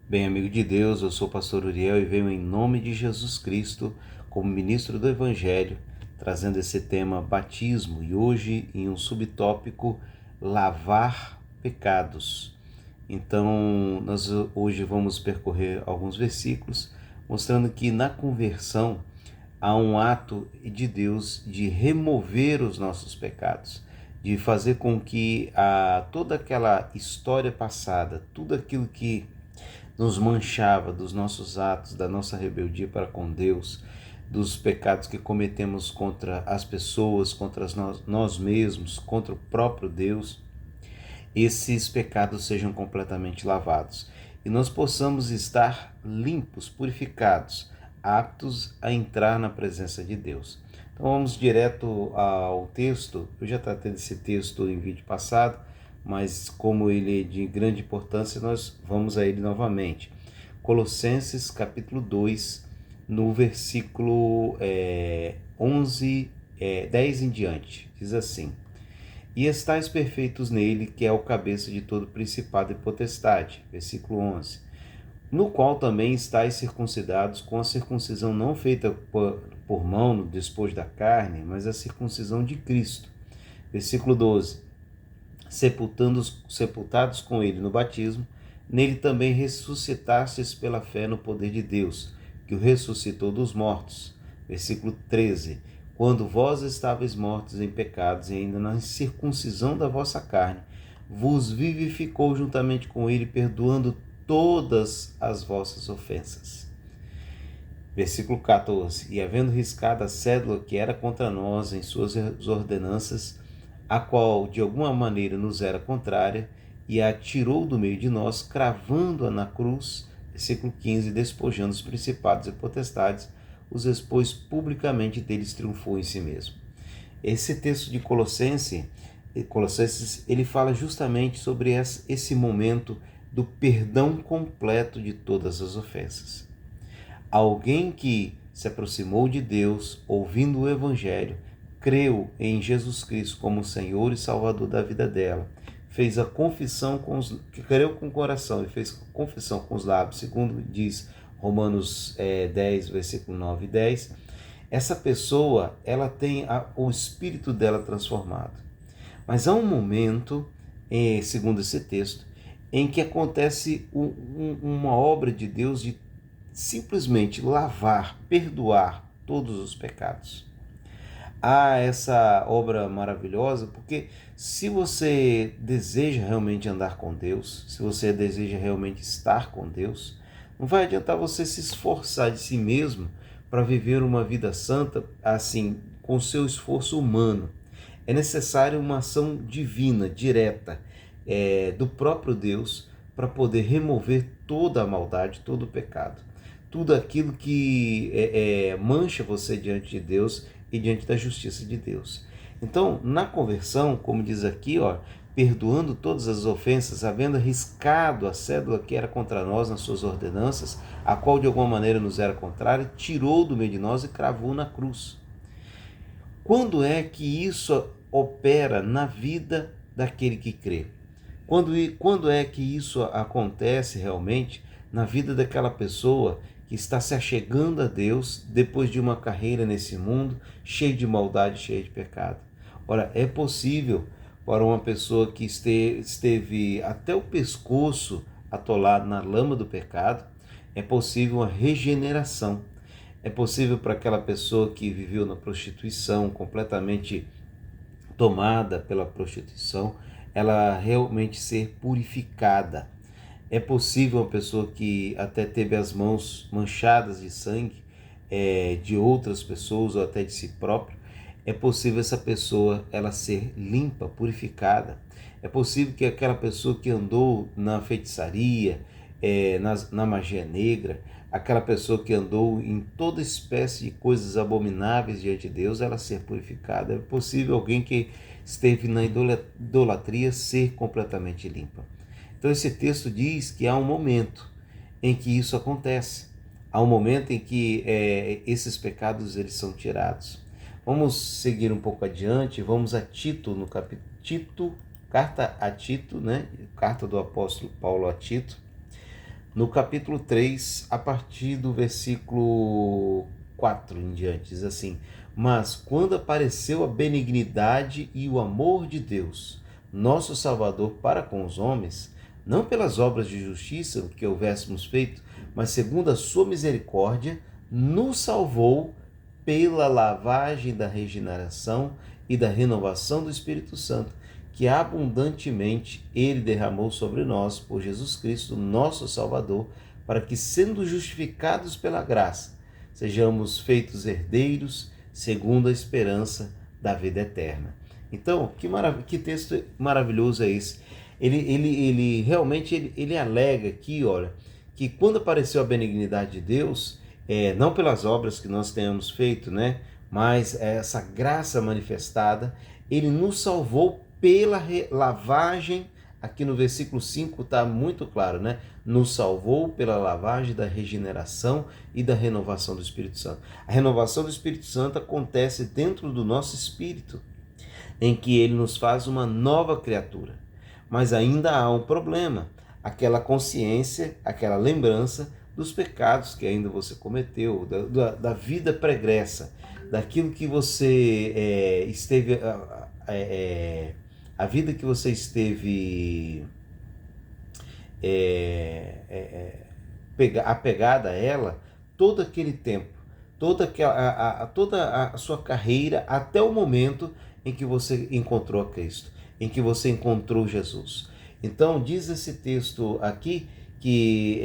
Bem, amigo de Deus, eu sou o pastor Uriel e venho em nome de Jesus Cristo, como ministro do Evangelho, trazendo esse tema batismo e hoje em um subtópico lavar pecados. Então, nós hoje vamos percorrer alguns versículos mostrando que na conversão há um ato de Deus de remover os nossos pecados, de fazer com que toda aquela história passada, tudo aquilo que nos manchava dos nossos atos, da nossa rebeldia para com Deus, dos pecados que cometemos contra as pessoas, contra nós mesmos, contra o próprio Deus, esses pecados sejam completamente lavados e nós possamos estar limpos, purificados, aptos a entrar na presença de Deus. Então vamos direto ao texto. Eu já tratei desse texto em vídeo passado, mas como ele é de grande importância, nós vamos a ele novamente. Colossenses capítulo 2, no versículo 11, 10 em diante, diz assim: E estais perfeitos nele, que é o cabeça de todo principado e potestade. Versículo 11. No qual também estais circuncidados com a circuncisão não feita por mão no despojo da carne, mas a circuncisão de Cristo. Versículo 12. Sepultados com ele no batismo, nele também ressuscitastes pela fé no poder de Deus, que o ressuscitou dos mortos. Versículo 13. Quando vós estáveis mortos em pecados e ainda na circuncisão da vossa carne, vos vivificou juntamente com ele, perdoando todas as vossas ofensas. Versículo 14. E havendo riscado a cédula que era contra nós em suas ordenanças, a qual de alguma maneira nos era contrária, e a tirou do meio de nós, cravando-a na cruz. Versículo 15. Despojando os principados e potestades, os expôs publicamente, deles triunfou em si mesmo. Esse texto de Colossenses, ele fala justamente sobre esse momento do perdão completo de todas as ofensas. Alguém que se aproximou de Deus, ouvindo o Evangelho, creu em Jesus Cristo como Senhor e Salvador da vida dela, fez a confissão creu com o coração e fez a confissão com os lábios, segundo diz Romanos 10, versículo 9 e 10, essa pessoa ela tem o espírito dela transformado. Mas há um momento, segundo esse texto, em que acontece uma obra de Deus de simplesmente lavar, perdoar todos os pecados. Há essa obra maravilhosa porque se você deseja realmente andar com Deus, se você deseja realmente estar com Deus, não vai adiantar você se esforçar de si mesmo para viver uma vida santa assim, com seu esforço humano. É necessário uma ação divina, direta, do próprio Deus para poder remover toda a maldade, todo o pecado. Tudo aquilo que mancha você diante de Deus e diante da justiça de Deus. Então, na conversão, como diz aqui, perdoando todas as ofensas, havendo arriscado a cédula que era contra nós nas suas ordenanças, a qual de alguma maneira nos era contrária, tirou do meio de nós e cravou na cruz. Quando é que isso opera na vida daquele que crê? Quando é que isso acontece realmente na vida daquela pessoa que está se achegando a Deus depois de uma carreira nesse mundo cheio de maldade, cheio de pecado? Ora, é possível para uma pessoa que esteve até o pescoço atolado na lama do pecado, é possível uma regeneração. É possível para aquela pessoa que viveu na prostituição, completamente tomada pela prostituição, ela realmente ser purificada. É possível uma pessoa que até teve as mãos manchadas de sangue de outras pessoas ou até de si próprio, é possível essa pessoa ela ser limpa, purificada. É possível que aquela pessoa que andou na feitiçaria, na magia negra, aquela pessoa que andou em toda espécie de coisas abomináveis diante de Deus, ela ser purificada. É possível alguém que esteve na idolatria ser completamente limpa. Então esse texto diz que há um momento em que isso acontece. Há um momento em que esses pecados eles são tirados. Vamos seguir um pouco adiante, vamos a Tito, no capítulo Tito, carta a Tito, né? Carta do apóstolo Paulo a Tito. no capítulo 3, a partir do versículo 4 em diante, diz assim: Mas quando apareceu a benignidade e o amor de Deus, nosso Salvador, para com os homens, não pelas obras de justiça que houvéssemos feito, mas segundo a sua misericórdia, nos salvou pela lavagem da regeneração e da renovação do Espírito Santo, que abundantemente ele derramou sobre nós por Jesus Cristo, nosso Salvador, para que, sendo justificados pela graça, sejamos feitos herdeiros segundo a esperança da vida eterna. Então, que texto maravilhoso é esse? Ele realmente ele alega aqui, olha, que quando apareceu a benignidade de Deus, não pelas obras que nós tenhamos feito, né, mas essa graça manifestada, ele nos salvou pela lavagem. Aqui no versículo 5 está muito claro, né? Nos salvou pela lavagem da regeneração e da renovação do Espírito Santo. A renovação do Espírito Santo acontece dentro do nosso espírito, em que ele nos faz uma nova criatura. Mas ainda há um problema, aquela consciência, aquela lembrança dos pecados que ainda você cometeu, da vida pregressa, daquilo que você esteve... a vida que você esteve apegada a ela todo aquele tempo, toda a sua carreira, até o momento em que você encontrou a Cristo, em que você encontrou Jesus. Então diz esse texto aqui que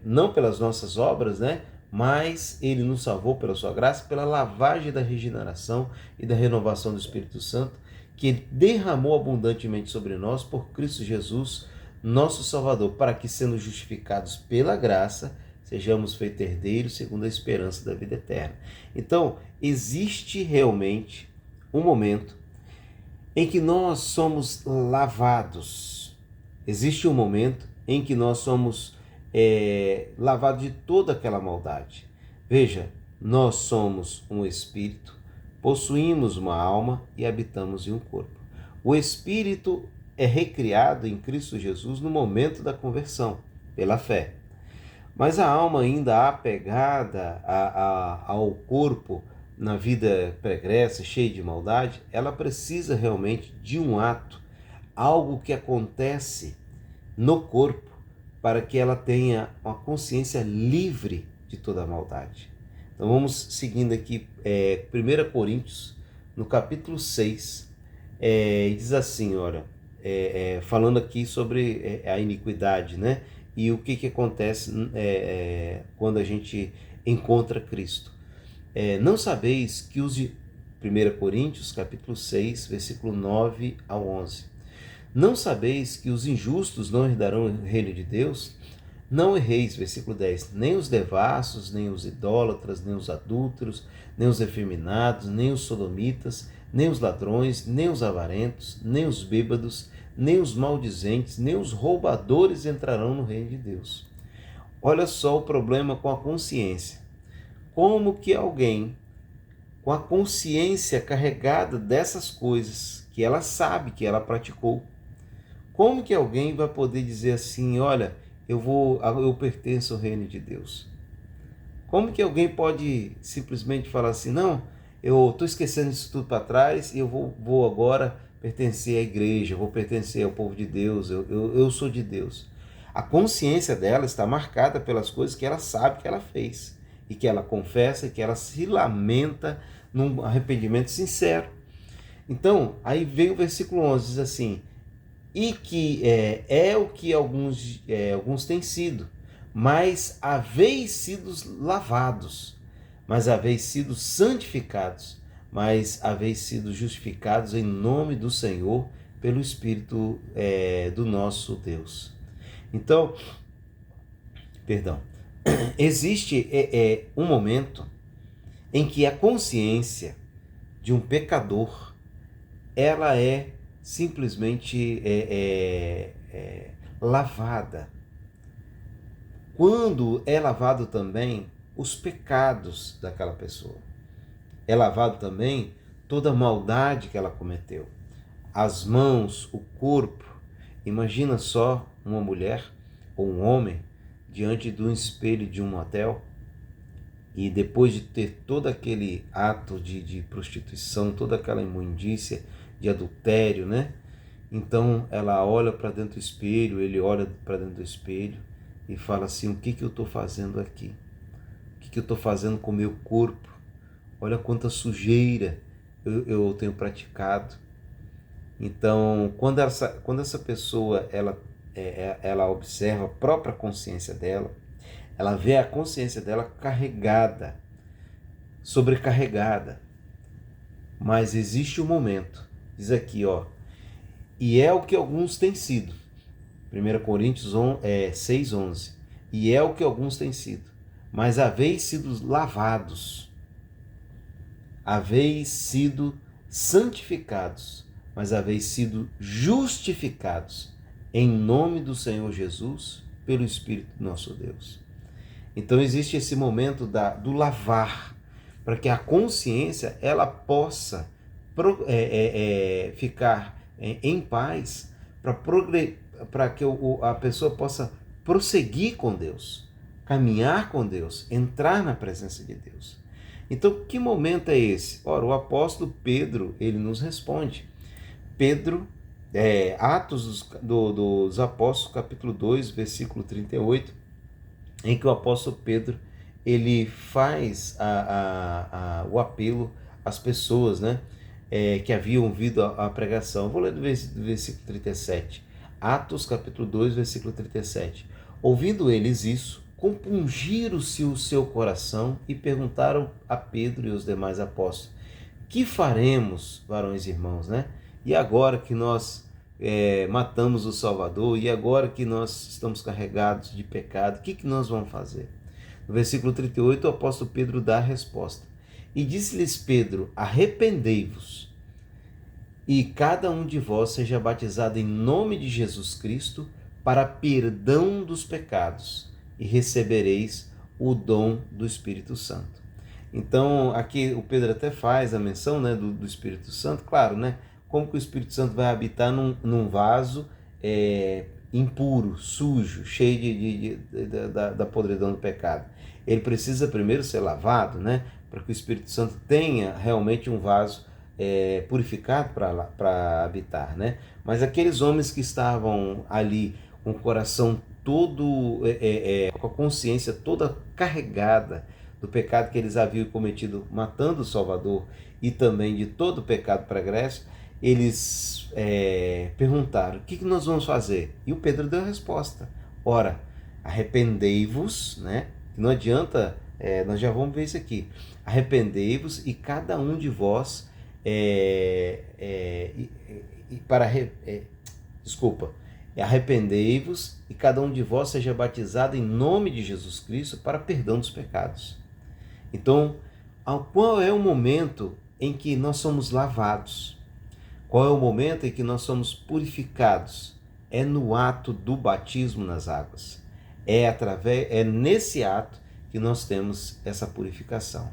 não pelas nossas obras, né, mas ele nos salvou pela sua graça, pela lavagem da regeneração e da renovação do Espírito Santo, que ele derramou abundantemente sobre nós por Cristo Jesus, nosso Salvador, para que, sendo justificados pela graça, sejamos feitos herdeiros segundo a esperança da vida eterna. Então, existe realmente um momento em que nós somos lavados. Existe um momento em que nós somos lavados de toda aquela maldade. Veja, nós somos um espírito, possuímos uma alma e habitamos em um corpo. O espírito é recriado em Cristo Jesus no momento da conversão, pela fé. Mas a alma, ainda apegada ao corpo, na vida pregressa, cheia de maldade, ela precisa realmente de um ato, algo que acontece no corpo, para que ela tenha uma consciência livre de toda a maldade. Então vamos seguindo aqui, 1 Coríntios, no capítulo 6, diz assim, olha, falando aqui sobre a iniquidade, né? E o que acontece quando a gente encontra Cristo. Não sabeis que os... 1 Coríntios, capítulo 6, versículo 9 ao 11. Não sabeis que os injustos não herdarão o reino de Deus? Não erreis, versículo 10, nem os devassos, nem os idólatras, nem os adúlteros, nem os efeminados, nem os sodomitas, nem os ladrões, nem os avarentos, nem os bêbados, nem os maldizentes, nem os roubadores entrarão no reino de Deus. Olha só o problema com a consciência. Como que alguém com a consciência carregada dessas coisas que ela sabe que ela praticou, como que alguém vai poder dizer assim, olha, eu pertenço ao reino de Deus? Como que alguém pode simplesmente falar assim, não, eu estou esquecendo isso tudo para trás e eu vou agora pertencer à igreja, vou pertencer ao povo de Deus, eu sou de Deus. A consciência dela está marcada pelas coisas que ela sabe que ela fez e que ela confessa e que ela se lamenta num arrependimento sincero. Então, aí vem o versículo 11, diz assim, e que é o que alguns têm sido, mas haveis sido lavados, mas haveis sido santificados, mas haveis sido justificados em nome do Senhor, pelo Espírito do nosso Deus. Então, perdão, existe um momento em que a consciência de um pecador, ela é simplesmente lavada. Quando é lavado também os pecados daquela pessoa, é lavado também toda a maldade que ela cometeu. As mãos, o corpo. Imagina só uma mulher ou um homem diante de um espelho de um motel, e depois de ter todo aquele ato de prostituição, toda aquela imundícia de adultério, né? Então ela olha para dentro do espelho, ele olha para dentro do espelho e fala assim: o que que eu estou fazendo aqui? O que que eu estou fazendo com o meu corpo? Olha quanta sujeira eu tenho praticado. Então, quando essa pessoa ela observa a própria consciência dela, ela vê a consciência dela carregada, sobrecarregada. Mas existe um momento, diz aqui, ó, e é o que alguns têm sido. 1 Coríntios 6:11. E é o que alguns têm sido. Mas haveis sido lavados, haveis sido santificados, mas haveis sido justificados em nome do Senhor Jesus, pelo Espírito do nosso Deus. Então existe esse momento do lavar, para que a consciência ela possa ficar em paz, para que a pessoa possa prosseguir com Deus, caminhar com Deus, entrar na presença de Deus. Então, que momento é esse? Ora, o apóstolo Pedro, ele nos responde. Pedro, Atos dos Apóstolos, capítulo 2, versículo 38, em que o apóstolo Pedro, ele faz o apelo às pessoas, né, que haviam ouvido a pregação. Vou ler do versículo 37. Atos, capítulo 2, versículo 37. Ouvindo eles isso, compungiram-se o seu coração e perguntaram a Pedro e os demais apóstolos: que faremos, varões e irmãos, né? E agora que nós matamos o Salvador, e agora que nós estamos carregados de pecado, o que nós vamos fazer? No versículo 38, o apóstolo Pedro dá a resposta. E disse-lhes Pedro: arrependei-vos, e cada um de vós seja batizado em nome de Jesus Cristo para perdão dos pecados, e recebereis o dom do Espírito Santo. Então, aqui o Pedro até faz a menção, né, do Espírito Santo, claro, né? Como que o Espírito Santo vai habitar num vaso impuro, sujo, cheio da podridão do pecado? Ele precisa primeiro ser lavado, né, para que o Espírito Santo tenha realmente um vaso purificado para habitar, né? Mas aqueles homens que estavam ali com o coração todo, com a consciência toda carregada do pecado que eles haviam cometido, matando o Salvador, e também de todo o pecado pregresso, eles perguntaram: o que nós vamos fazer? E o Pedro deu a resposta: ora, arrependei-vos, né? Não adianta, nós já vamos ver isso aqui. Arrependei-vos, e cada um de vós arrependei-vos, e cada um de vós seja batizado em nome de Jesus Cristo para perdão dos pecados. Então, qual é o momento em que nós somos lavados? Qual é o momento em que nós somos purificados? É no ato do batismo nas águas. É nesse ato que nós temos essa purificação.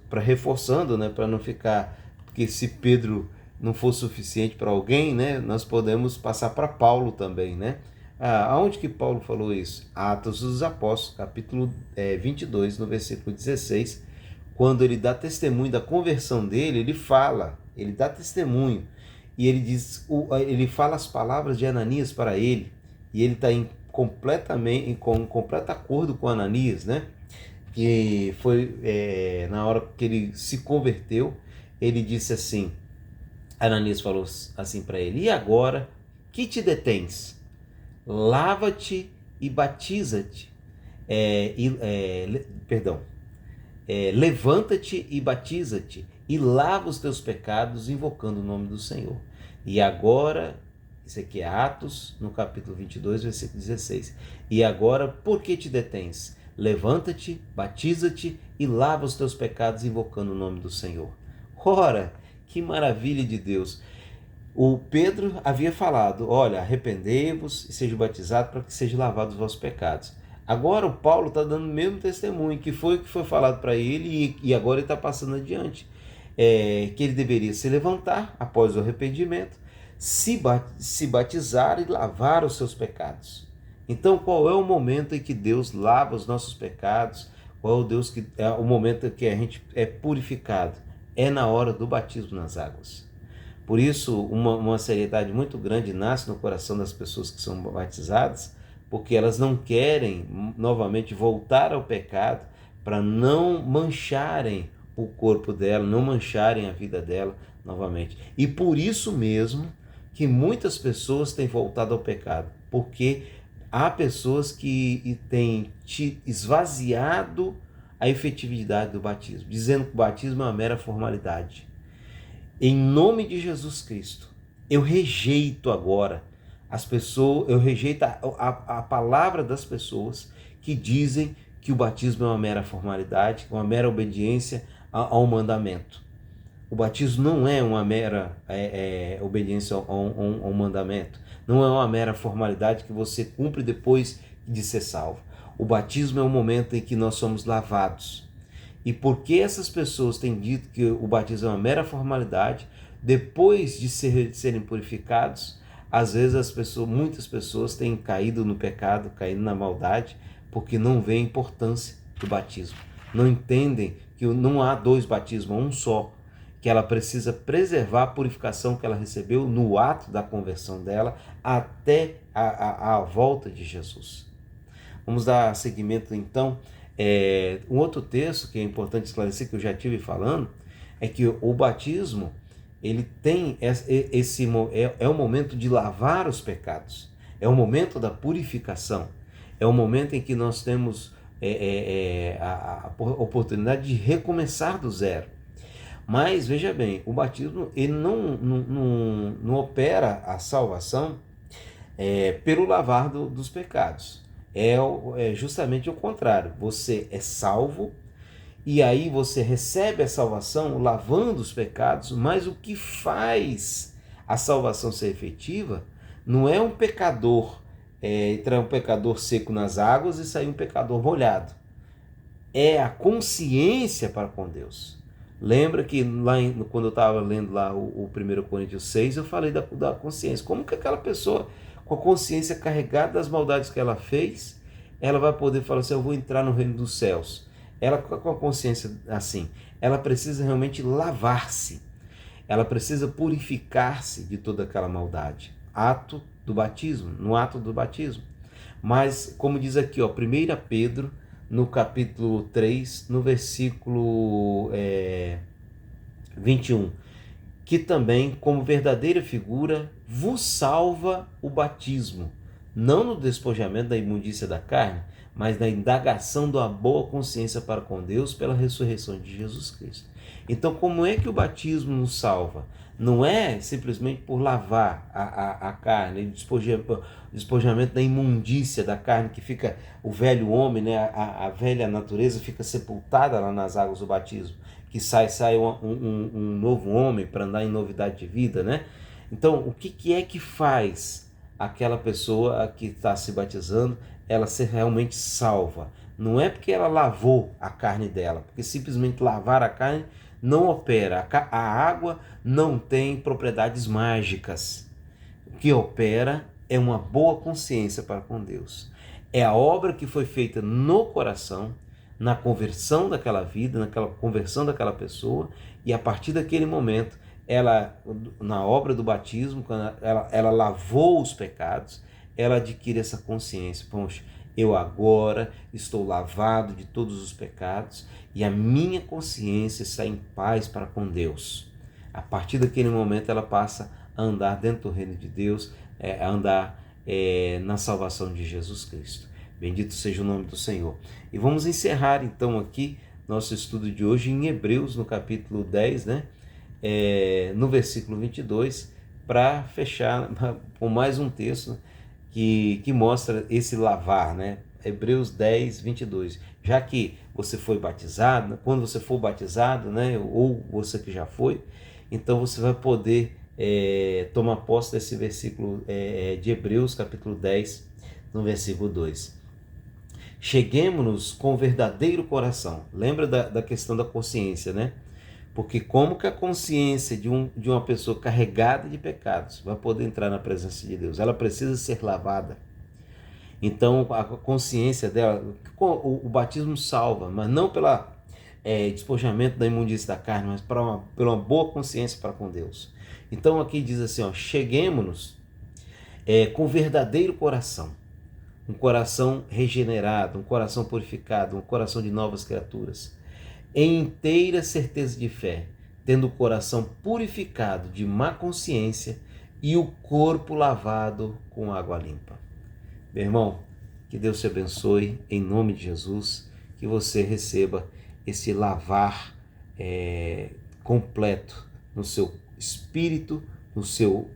Para reforçando, né, para não ficar, porque se Pedro não for suficiente para alguém, né, nós podemos passar para Paulo também, né? Aonde que Paulo falou isso? Atos dos Apóstolos, capítulo 22, no versículo 16, quando ele dá testemunho da conversão dele, ele dá testemunho, e ele diz, ele fala as palavras de Ananias para ele, e ele está em completo acordo com Ananias, né? Que foi na hora que ele se converteu, ele disse assim, Ananias falou assim para ele: e agora, que te detens? Lava-te e batiza-te. Levanta-te e batiza-te, e lava os teus pecados, invocando o nome do Senhor. E agora, isso aqui é Atos, no capítulo 22, versículo 16. E agora, por que te detens? Levanta-te, batiza-te e lava os teus pecados, invocando o nome do Senhor. Ora, que maravilha de Deus! O Pedro havia falado: olha, arrependei-vos e sejam batizados para que sejam lavados os vossos pecados. Agora o Paulo está dando o mesmo testemunho, que foi falado para ele, e agora ele está passando adiante. Que ele deveria se levantar após o arrependimento, se batizar e lavar os seus pecados. Então, qual é o momento em que Deus lava os nossos pecados? Qual é o momento em que a gente é purificado? É na hora do batismo nas águas. Por isso, uma seriedade muito grande nasce no coração das pessoas que são batizadas, porque elas não querem novamente voltar ao pecado para não mancharem o corpo dela, não mancharem a vida dela novamente. E por isso mesmo que muitas pessoas têm voltado ao pecado, porque há pessoas que têm esvaziado a efetividade do batismo, dizendo que o batismo é uma mera formalidade. Em nome de Jesus Cristo, eu rejeito agora eu rejeito a palavra das pessoas que dizem que o batismo é uma mera formalidade, uma mera obediência ao mandamento. O batismo não é uma mera obediência ao mandamento, não é uma mera formalidade que você cumpre depois de ser salvo. O batismo é um momento em que nós somos lavados. E porque essas pessoas têm dito que o batismo é uma mera formalidade, depois de serem purificados, às vezes muitas pessoas têm caído no pecado, caído na maldade, porque não veem a importância do batismo. Não entendem que não há dois batismos, há um só, que ela precisa preservar a purificação que ela recebeu no ato da conversão dela até a volta de Jesus. Vamos dar seguimento então. Um outro texto que é importante esclarecer, que eu já estive falando, é que o batismo ele tem é o momento de lavar os pecados, é o momento da purificação, é o momento em que nós temos a oportunidade de recomeçar do zero. Mas veja bem, o batismo ele não opera a salvação pelo lavar dos pecados. É justamente o contrário. Você é salvo e aí você recebe a salvação lavando os pecados, mas o que faz a salvação ser efetiva não é um pecador entrar um pecador seco nas águas e sair um pecador molhado. É a consciência para com Deus. Lembra que quando eu estava lendo lá o 1 Coríntios 6, eu falei da consciência. Como que aquela pessoa com a consciência carregada das maldades que ela fez, ela vai poder falar assim, eu vou entrar no reino dos céus. Ela com a consciência assim, ela precisa realmente lavar-se. Ela precisa purificar-se de toda aquela maldade. No ato do batismo. Mas, como diz aqui, 1 Pedro, no capítulo 3, no versículo 21, que também, como verdadeira figura, vos salva o batismo, não no despojamento da imundícia da carne, mas na indagação da boa consciência para com Deus pela ressurreição de Jesus Cristo. Então, como é que o batismo nos salva? Não é simplesmente por lavar a carne, despojamento da imundícia da carne, que fica o velho homem, né? a velha natureza fica sepultada lá nas águas do batismo, que sai um novo homem para andar em novidade de vida, né? Então, o que é que faz aquela pessoa que está se batizando, ela ser realmente salva? Não é porque ela lavou a carne dela, porque simplesmente lavar a carne não opera. A água não tem propriedades mágicas. O que opera é uma boa consciência para com Deus. É a obra que foi feita no coração, na conversão daquela vida, naquela conversão daquela pessoa, e a partir daquele momento, ela, na obra do batismo, quando ela lavou os pecados, ela adquire essa consciência. Poxa, eu agora estou lavado de todos os pecados e a minha consciência está em paz para com Deus. A partir daquele momento ela passa a andar dentro do reino de Deus, a andar na salvação de Jesus Cristo. Bendito seja o nome do Senhor. E vamos encerrar então aqui nosso estudo de hoje em Hebreus, no capítulo 10, né? No versículo 22, para fechar com mais um texto que mostra esse lavar, né? Hebreus 10, 22. Já que você foi batizado, quando você for batizado, né? Ou você que já foi, então você vai poder tomar posse desse versículo de Hebreus, capítulo 10, no versículo 2. Cheguemos-nos com verdadeiro coração. Lembra da questão da consciência, né? Porque como que a consciência de uma pessoa carregada de pecados vai poder entrar na presença de Deus? Ela precisa ser lavada. Então, a consciência dela, o batismo salva, mas não pela despojamento da imundície da carne, mas pela uma boa consciência para com Deus. Então, aqui diz assim, ó, cheguemos-nos com verdadeiro coração, um coração regenerado, um coração purificado, um coração de novas criaturas, em inteira certeza de fé, tendo o coração purificado de má consciência e o corpo lavado com água limpa. Meu irmão, que Deus te abençoe em nome de Jesus, que você receba esse lavar completo no seu espírito,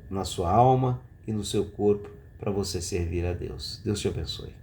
na sua alma e no seu corpo, para você servir a Deus. Deus te abençoe.